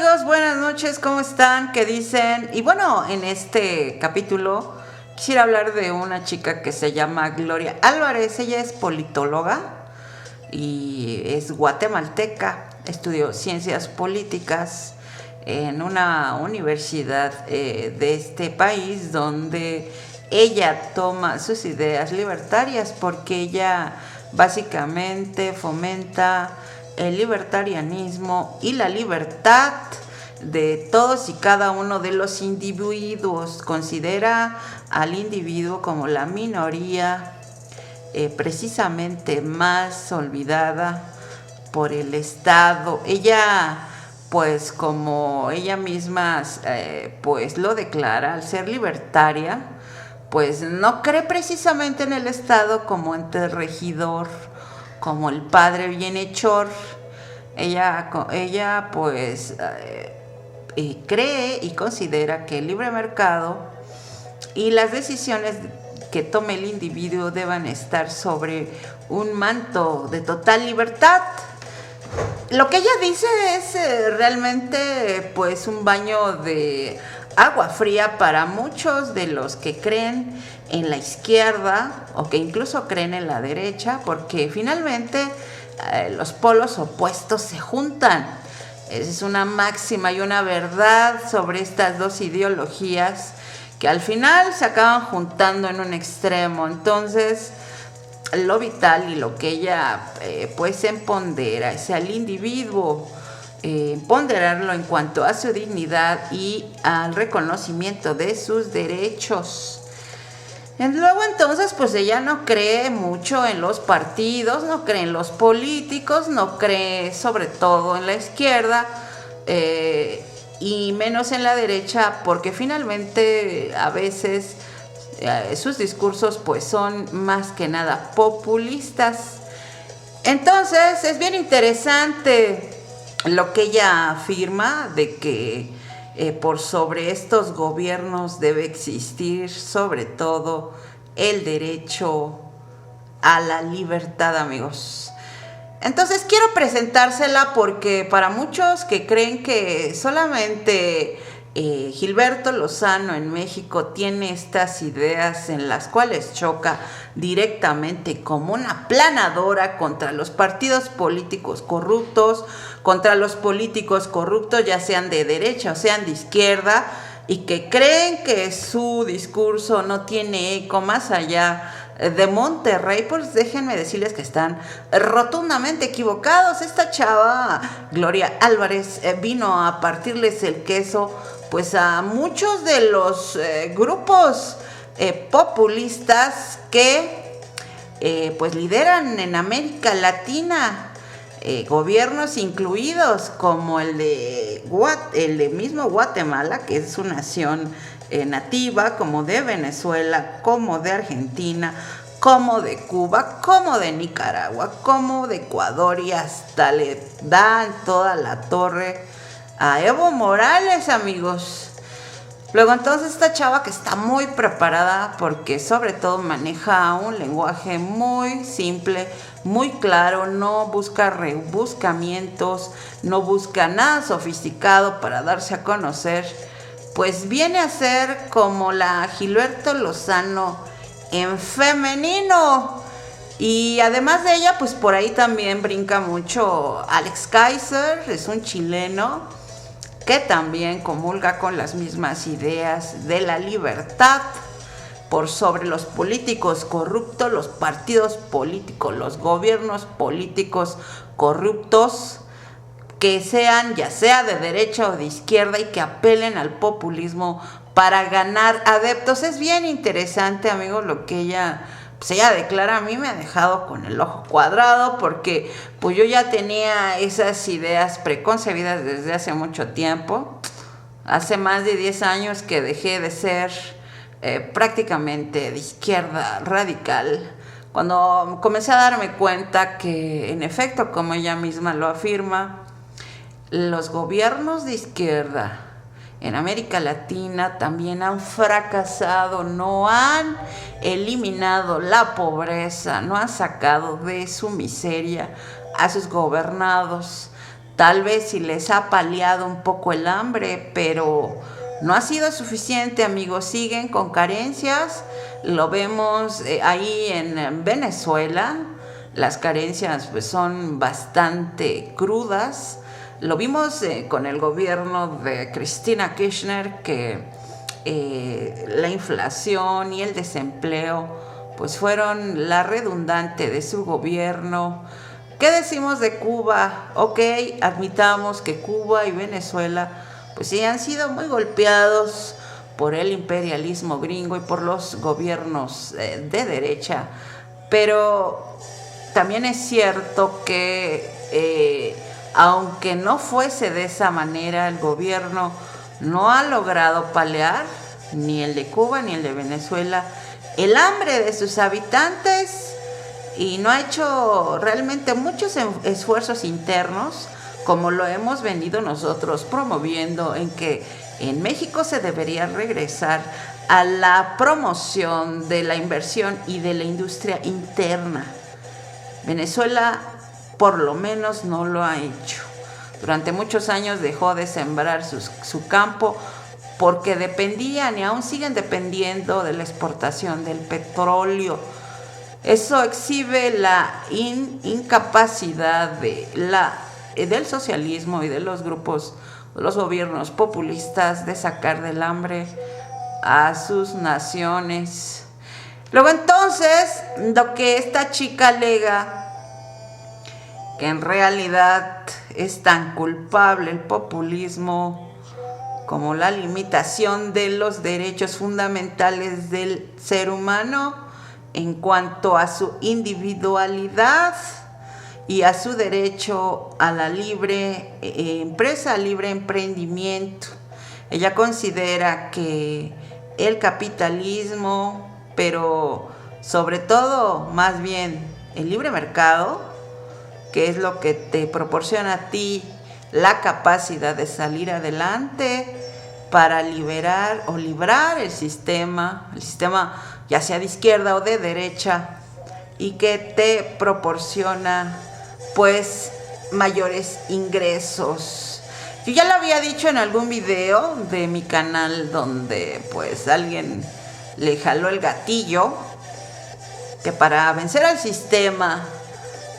amigos? Buenas noches, ¿cómo están? ¿Qué dicen? Y bueno, en este capítulo quisiera hablar de una chica que se llama Gloria Álvarez. Ella es politóloga y es guatemalteca. Estudió ciencias políticas en una universidad de este país, donde ella toma sus ideas libertarias, porque ella básicamente fomenta el libertarianismo y la libertad de todos y cada uno de los individuos. Considera al individuo como la minoría precisamente más olvidada por el Estado. Ella, pues como ella misma pues lo declara, al ser libertaria, pues no cree precisamente en el Estado como ente regidor, como el padre bienhechor. Ella pues cree y considera que el libre mercado y las decisiones que tome el individuo deban estar sobre un manto de total libertad. Lo que ella dice es realmente pues un baño de agua fría para muchos de los que creen en la izquierda o que incluso creen en la derecha, porque finalmente los polos opuestos se juntan. Esa es una máxima y una verdad sobre estas dos ideologías que al final se acaban juntando en un extremo. Entonces, lo vital y lo que ella pues empodera es al individuo, ponderarlo en cuanto a su dignidad y al reconocimiento de sus derechos. Luego entonces pues ella no cree mucho en los partidos, no cree en los políticos, no cree sobre todo en la izquierda y menos en la derecha, porque finalmente a veces sus discursos pues son más que nada populistas. Entonces es bien interesante lo que ella afirma de que por sobre estos gobiernos debe existir sobre todo el derecho a la libertad, amigos. Entonces quiero presentársela porque para muchos que creen que solamente Gilberto Lozano en México tiene estas ideas en las cuales choca directamente como una planadora contra los partidos políticos corruptos, contra los políticos corruptos ya sean de derecha o sean de izquierda, y que creen que su discurso no tiene eco más allá de Monterrey, pues déjenme decirles que están rotundamente equivocados. Esta chava, Gloria Álvarez, vino a partirles el queso pues a muchos de los grupos populistas que pues lideran en América Latina, gobiernos incluidos como el de mismo Guatemala, que es su nación nativa, como de Venezuela, como de Argentina, como de Cuba, como de Nicaragua, como de Ecuador, y hasta le dan toda la torre a Evo Morales, amigos. Luego entonces esta chava que está muy preparada porque sobre todo maneja un lenguaje muy simple, muy claro, no busca rebuscamientos, no busca nada sofisticado para darse a conocer, pues viene a ser como la Gilberto Lozano en femenino. Y además de ella, pues por ahí también brinca mucho Alex Kaiser, es un chileno que también comulga con las mismas ideas de la libertad por sobre los políticos corruptos, los partidos políticos, los gobiernos políticos corruptos, que sean ya sea de derecha o de izquierda y que apelen al populismo para ganar adeptos. Es bien interesante, amigos, lo que ella declara. A mí me ha dejado con el ojo cuadrado porque pues yo ya tenía esas ideas preconcebidas desde hace mucho tiempo. Hace más de 10 años que dejé de ser prácticamente de izquierda radical, cuando comencé a darme cuenta que en efecto, como ella misma lo afirma, los gobiernos de izquierda en América Latina también han fracasado, no han eliminado la pobreza, no han sacado de su miseria a sus gobernados. Tal vez si les ha paliado un poco el hambre, pero no ha sido suficiente, amigos. Siguen con carencias. Lo vemos ahí en Venezuela. Las carencias pues son bastante crudas. Lo vimos con el gobierno de Cristina Kirchner, que la inflación y el desempleo pues fueron la redundante de su gobierno. ¿Qué decimos de Cuba? Ok, admitamos que Cuba y Venezuela pues sí han sido muy golpeados por el imperialismo gringo y por los gobiernos de derecha, pero también es cierto que aunque no fuese de esa manera, el gobierno no ha logrado paliar, ni el de Cuba ni el de Venezuela, el hambre de sus habitantes, y no ha hecho realmente muchos esfuerzos internos, como lo hemos venido nosotros promoviendo, en que en México se debería regresar a la promoción de la inversión y de la industria interna. Venezuela por lo menos no lo ha hecho. Durante muchos años dejó de sembrar su campo porque dependían y aún siguen dependiendo de la exportación del petróleo. Eso exhibe la incapacidad del socialismo y de los grupos, de los gobiernos populistas, de sacar del hambre a sus naciones. Luego entonces, lo que esta chica alega, que en realidad es tan culpable el populismo como la limitación de los derechos fundamentales del ser humano, en cuanto a su individualidad y a su derecho a la libre empresa, libre emprendimiento. Ella considera que el capitalismo, pero sobre todo, más bien, el libre mercado, que es lo que te proporciona a ti la capacidad de salir adelante para liberar o librar el sistema ya sea de izquierda o de derecha, y que te proporciona pues mayores ingresos. Yo ya lo había dicho en algún video de mi canal, donde pues alguien le jaló el gatillo, que para vencer al sistema,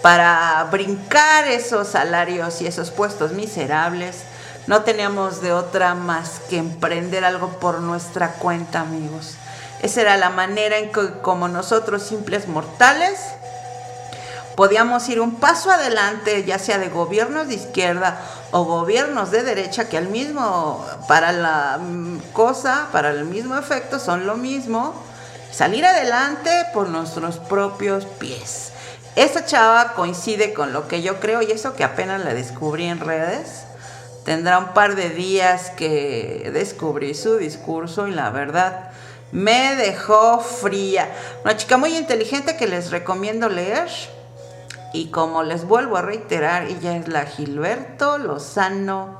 para brincar esos salarios y esos puestos miserables, no teníamos de otra más que emprender algo por nuestra cuenta, amigos. Esa era la manera en que, como nosotros simples mortales, podíamos ir un paso adelante, ya sea de gobiernos de izquierda o gobiernos de derecha, que para el mismo efecto son lo mismo, salir adelante por nuestros propios pies. Esta chava coincide con lo que yo creo, y eso que apenas la descubrí en redes. Tendrá un par de días que descubrí su discurso y la verdad me dejó fría. Una chica muy inteligente que les recomiendo leer. Y como les vuelvo a reiterar, ella es la Gilberto Lozano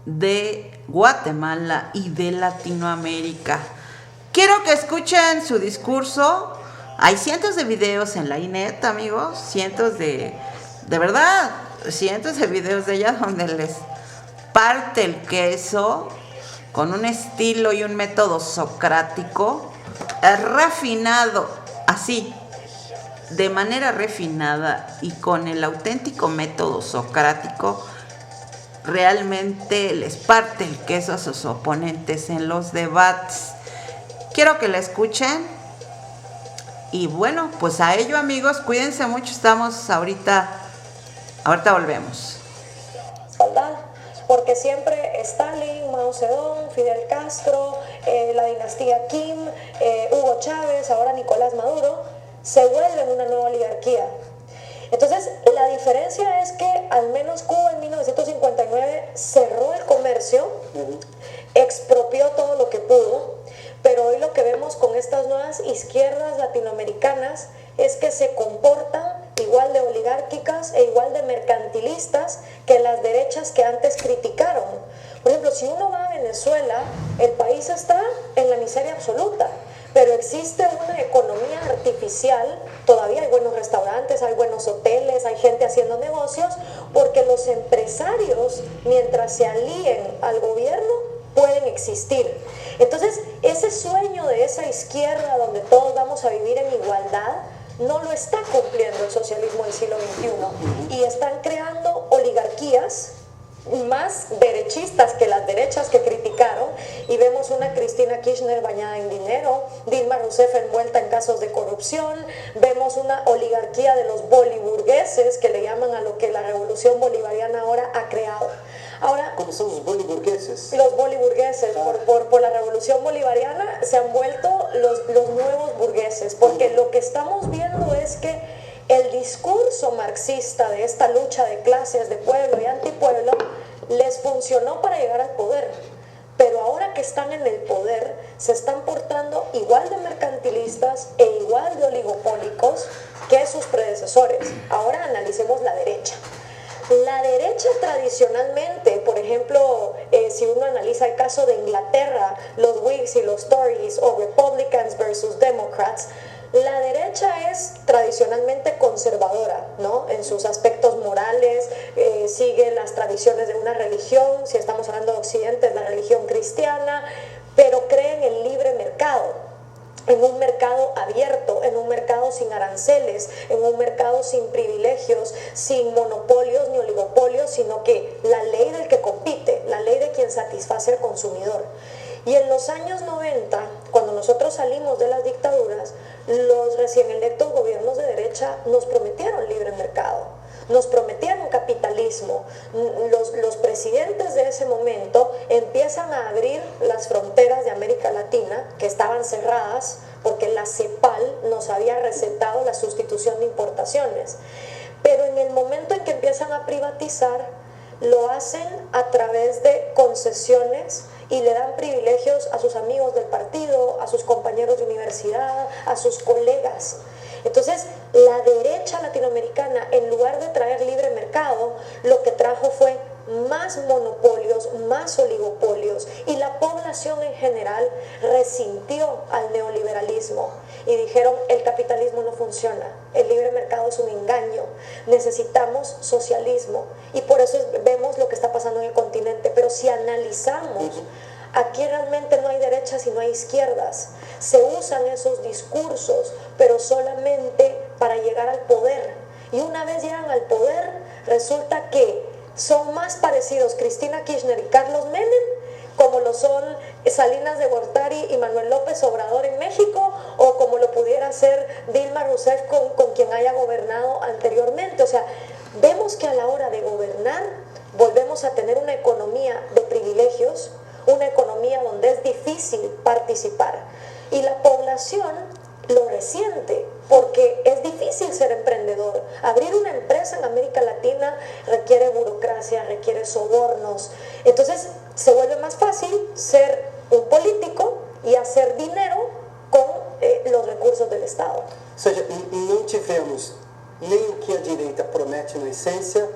de Guatemala y de Latinoamérica. Quiero que escuchen su discurso. Hay cientos de videos en la inet, amigos. Cientos de videos de ella donde les parte el queso con un estilo y un método socrático refinado, así, de manera refinada y con el auténtico método socrático. Realmente les parte el queso a sus oponentes en los debates. Quiero que la escuchen. Y bueno, pues a ello, amigos, cuídense mucho. Estamos ahorita volvemos. Porque siempre Stalin, Mao Zedong, Fidel Castro, la dinastía Kim, Hugo Chávez, ahora Nicolás Maduro, se vuelven una nueva oligarquía. Entonces, la diferencia es que al menos Cuba en 1959 cerró el comercio, expropió todo lo que pudo, pero hoy lo que vemos con estas nuevas izquierdas latinoamericanas es que se comportan igual de oligárquicas e igual de mercantilistas que las derechas que antes criticaron. Por ejemplo, si uno va a Venezuela, el país está en la miseria absoluta. pero existe una economía artificial. Todavía hay buenos restaurantes, hay buenos hoteles, hay gente haciendo negocios, porque los empresarios, mientras se alíen al gobierno, pueden existir. Entonces, ese sueño de esa izquierda donde todos vamos a vivir en igualdad, no lo está cumpliendo el socialismo del siglo XXI, y están creando oligarquías más derechistas que las derechas que criticaron, y vemos una Cristina Kirchner bañada en dinero, Dilma Rousseff envuelta en casos de corrupción, vemos una oligarquía de los boliburgueses, que le llaman a lo que la revolución bolivariana ahora ha creado. Ahora, ¿cómo son los boliburgueses? Los boliburgueses, por la revolución bolivariana se han vuelto los nuevos burgueses, porque lo que estamos viendo es que el discurso marxista de esta lucha de clases, de pueblo y antipueblo, les funcionó para llegar al poder. Pero ahora que están en el poder, se están portando igual de mercantilistas e igual de oligopólicos que sus predecesores. Ahora analicemos la derecha. La derecha tradicionalmente, por ejemplo, si uno analiza el caso de Inglaterra, los Whigs y los Tories, o Republicans versus Democrats, la derecha es tradicionalmente conservadora, ¿no? En sus aspectos morales, sigue las tradiciones de una religión, si estamos hablando de Occidente, es la religión cristiana, pero cree en el libre mercado, en un mercado abierto, en un mercado sin aranceles, en un mercado sin privilegios, sin monopolios ni oligopolios, sino que la ley del que compite, la ley de quien satisface al consumidor. Y en los años 90, cuando nosotros salimos de las dictaduras, los recién electos gobiernos de derecha nos prometieron libre mercado, nos prometieron capitalismo. Los presidentes de ese momento empiezan a abrir las fronteras de América Latina, que estaban cerradas porque la CEPAL nos había recetado la sustitución de importaciones. Pero en el momento en que empiezan a privatizar, lo hacen a través de concesiones y le dan privilegios a sus amigos del partido, a sus compañeros de universidad, a sus colegas. Entonces, la derecha latinoamericana, en lugar de traer libre mercado, lo que trajo fue más monopolios, más oligopolios, y la población en general resintió al neoliberalismo y dijeron: el capitalismo no funciona, el libre mercado es un engaño, necesitamos socialismo. Y por eso vemos lo que está pasando en el continente. Pero si analizamos, aquí realmente no hay derechas y no hay izquierdas. Se usan esos discursos, pero solamente para llegar al poder. Y una vez llegan al poder, resulta que son más parecidos Cristina Kirchner y Carlos Menem como lo son Salinas de Gortari y Manuel López Obrador en México, o como lo pudiera ser Dilma Rousseff con quien haya gobernado anteriormente. O sea, vemos que a la hora de gobernar volvemos a tener una economía de privilegios, una economía donde es difícil participar, y la población lo resiente porque es difícil ser emprendedor. Abrir una empresa en América Latina requiere burocracia, requiere sobornos. Entonces se vuelve más fácil ser un político y hacer dinero con los recursos del Estado. Ou seja, não tivemos nem o que a direita promete na essência,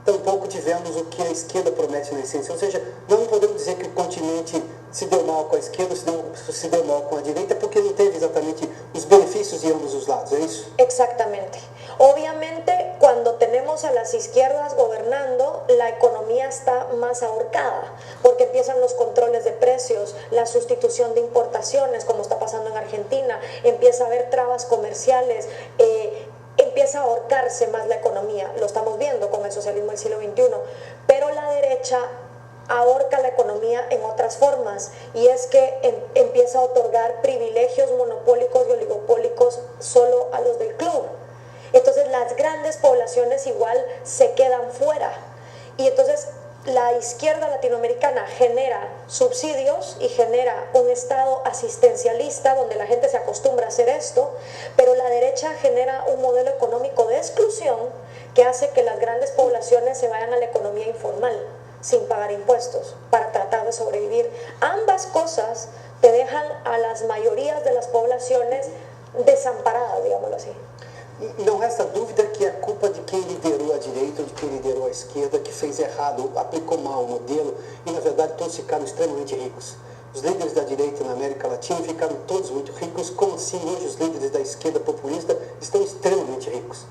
tampouco tivemos o que a esquerda promete na essência. Ou seja, não podemos dizer que o continente se deu mal com a esquerda, se deu mal com a direita, porque não teve exatamente os benefícios de ambos os lados, ¿é isso? Exactamente. Obviamente, cuando tenemos a las izquierdas gobernando, la economía está más ahorcada, porque empiezan los controles de precios, la sustitución de importaciones, como está pasando en Argentina, empieza a haber trabas comerciales, empieza a ahorcarse más la economía. Lo estamos viendo con el socialismo del siglo XXI. Pero la derecha ahorca la economía en otras formas, y es que empieza a otorgar privilegios monopólicos y oligopólicos solo a los del club. Entonces las grandes poblaciones igual se quedan fuera, y entonces la izquierda latinoamericana genera subsidios y genera un estado asistencialista donde la gente se acostumbra a hacer esto, pero la derecha genera un modelo económico de exclusión que hace que las grandes poblaciones se vayan a la economía informal sin pagar impuestos para tratar de sobrevivir. Ambas cosas te dejan a las mayorías de las poblaciones desamparadas, digámoslo así. Não resta dúvida que é culpa de quem liderou a direita ou de quem liderou a esquerda, que fez errado, aplicou mal o modelo, e na verdade todos ficaram extremamente ricos. os líderes da direita na América Latina ficaram todos muito ricos, como assim hoje os líderes da esquerda populista estão extremamente ricos.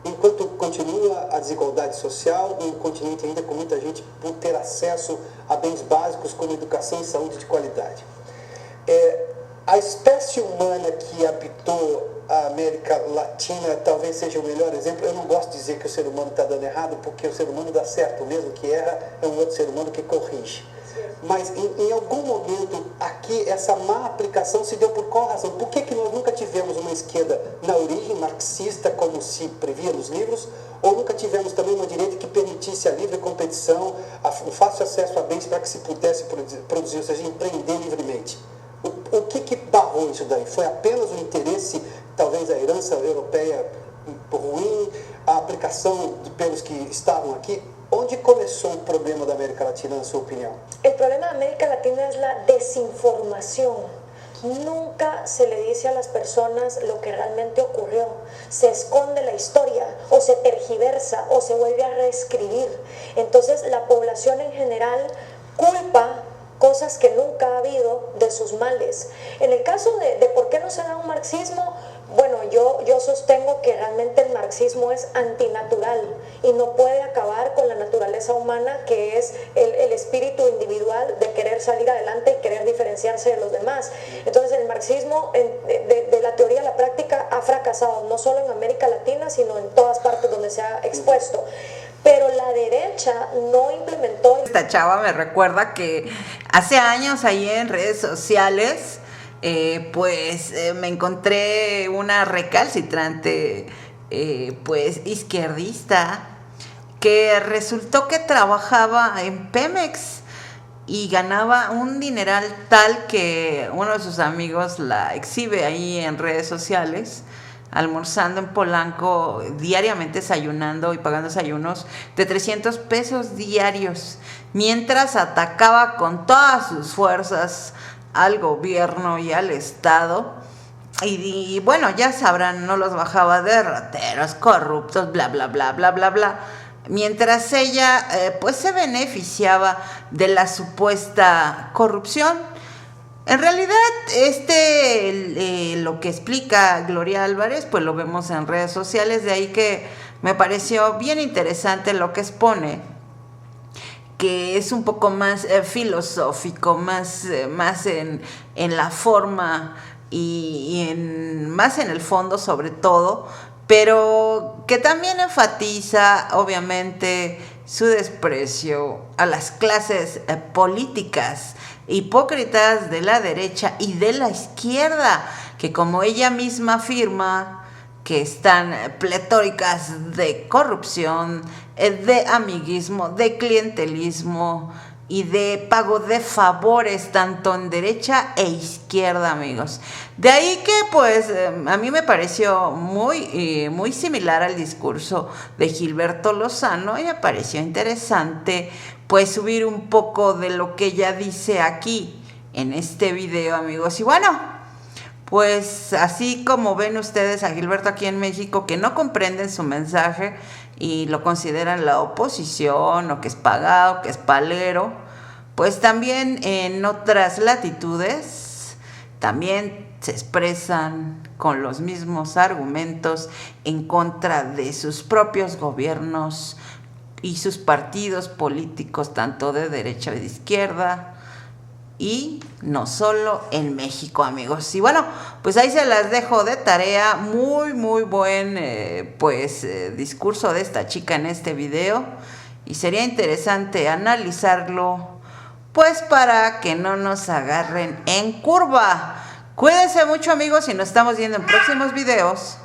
Enquanto continua a desigualdade social, um continente ainda com muita gente por ter acesso a bens básicos como educação e saúde de qualidade. A espécie humana que habitou a América Latina talvez seja o melhor exemplo. Eu não gosto de dizer que o ser humano está dando errado, porque o ser humano dá certo, mesmo que erra, é um outro ser humano que corrige. Mas em algum momento aqui essa má aplicação se deu por qual razão? Por que nós nunca tivemos uma esquerda na origem marxista, como se previa nos livros, ou nunca tivemos também uma direita que permitisse a livre competição, o fácil acesso a bens para que se pudesse produzir, ou seja, empreender livremente? O que barrou isso daí? Foi apenas o interesse, talvez a herança europeia ruim, a aplicação pelos que estavam aqui? ¿Dónde comenzó el problema de América Latina, en su opinión? El problema de América Latina es la desinformación. Nunca se le dice a las personas lo que realmente ocurrió. Se esconde la historia, o se tergiversa, o se vuelve a reescribir. Entonces la población en general culpa cosas que nunca ha habido de sus males. En el caso de por qué no se da un marxismo, bueno, yo sostengo que realmente el marxismo es antinatural y no puede acabar con la naturaleza humana, que es el espíritu individual de querer salir adelante y querer diferenciarse de los demás. Entonces el marxismo de la teoría a la práctica ha fracasado, no solo en América Latina, sino en todas partes donde se ha expuesto. Pero la derecha no implementó... Esta chava me recuerda que hace años ahí en redes sociales me encontré una recalcitrante pues izquierdista que resultó que trabajaba en Pemex y ganaba un dineral tal que uno de sus amigos la exhibe ahí en redes sociales, almorzando en Polanco, diariamente desayunando y pagando desayunos de 300 pesos diarios, mientras atacaba con todas sus fuerzas al gobierno y al Estado. Y bueno, ya sabrán, no los bajaba de rateros, corruptos, bla, bla, bla, bla, bla, bla. Mientras ella pues se beneficiaba de la supuesta corrupción. En realidad, lo que explica Gloria Álvarez, pues lo vemos en redes sociales, de ahí que me pareció bien interesante lo que expone, que es un poco más filosófico, más en la forma y más en el fondo sobre todo, pero que también enfatiza obviamente su desprecio a las clases políticas hipócritas de la derecha y de la izquierda, que como ella misma afirma, que están pletóricas de corrupción, de amiguismo, de clientelismo y de pago de favores tanto en derecha e izquierda, amigos. De ahí que pues a mí me pareció muy similar al discurso de Gilberto Lozano y me pareció interesante pues subir un poco de lo que ella dice aquí en este video, amigos. Y bueno, pues así como ven ustedes a Gilberto aquí en México, que no comprenden su mensaje y lo consideran la oposición, o que es pagado, que es palero, pues también en otras latitudes también se expresan con los mismos argumentos en contra de sus propios gobiernos y sus partidos políticos, tanto de derecha y de izquierda, y no solo en México, amigos. Y bueno, pues ahí se las dejo de tarea. Muy buen discurso de esta chica en este video, y sería interesante analizarlo pues para que no nos agarren en curva. Cuídense mucho, amigos, y nos estamos viendo en próximos videos.